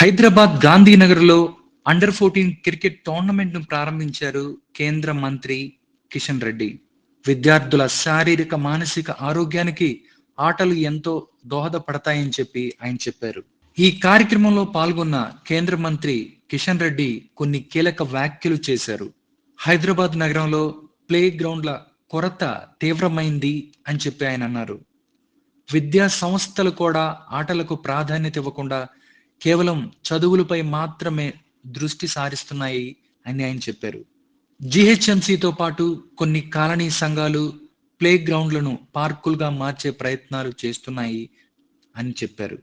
Hyderabad గాంధీనగర్‌లో అండర్-14 cricket టోర్నమెంట్‌ను ప్రారంభించారు కేంద్ర మంత్రి కిషన్ రెడ్డి. విద్యార్థుల శారీరక, మానసిక ఆరోగ్యానికి ఆటలు ఎంతో దోహదపడతాయని ఆయన చెప్పారు. ఈ కార్యక్రమంలో పాల్గొన్న కేంద్ర మంత్రి కిషన్ రెడ్డి కొన్ని కీలక వ్యాఖ్యలు చేశారు. హైదరాబాద్ నగరంలో ప్లే గ్రౌండ్‌ల కొరత తీవ్రమైంది అని ఆయన అన్నారు. విద్యా సంస్థలు కూడా ఆటలకు ప్రాధాన్యత ఇవ్వకుండా కేవలం చదువులపై మాత్రమే దృష్టి సారిస్తున్నాయి అని ఆయన చెప్పారు. జీహెచ్ఎంసీతో పాటు కొన్ని కాలనీ సంఘాలు ప్లే గ్రౌండ్లను పార్కులుగా మార్చే ప్రయత్నాలు చేస్తున్నాయి అని చెప్పారు.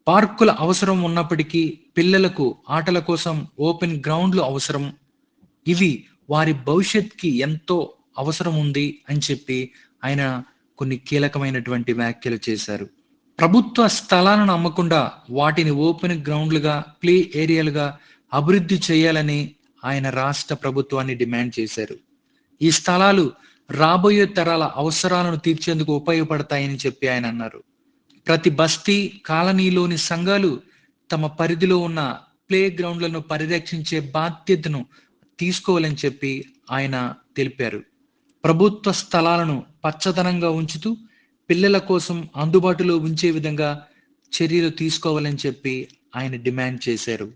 పార్కుల అవసరం ఉన్నప్పటికీ పిల్లలకు ఆటల కోసం ఓపెన్ గ్రౌండ్లు అవసరం. ఇవి వారి భవిష్యత్‌కి ఎంతో అవసరం ఉంది అని ఆయన కొన్ని కీలకమైనటువంటి వ్యాఖ్యలు చేశారు. ప్రభుత్వ స్థలాలను అమ్మకుండా వాటిని ఓపెన్ గ్రౌండ్లుగా, ప్లే ఏరియాలుగా అభివృద్ధి చేయాలని ఆయన రాష్ట్ర ప్రభుత్వాన్ని డిమాండ్ చేశారు. ఈ స్థలాలు రాబోయే తరాల అవసరాలను తీర్చేందుకు ఉపయోగపడతాయని ఆయన అన్నారు. ప్రతి బస్తీ, కాలనీలోని సంఘాలు తమ పరిధిలో ఉన్న ప్లే గ్రౌండ్లను పరిరక్షించే బాధ్యతను తీసుకోవాలని ఆయన తెలిపారు. ప్రభుత్వ స్థలాలను పచ్చదనంగా ఉంచుతూ పిల్లల కోసం అందుబాటులో ఉంచే విధంగా చర్యలు తీసుకోవాలని ఆయన డిమాండ్ చేశారు.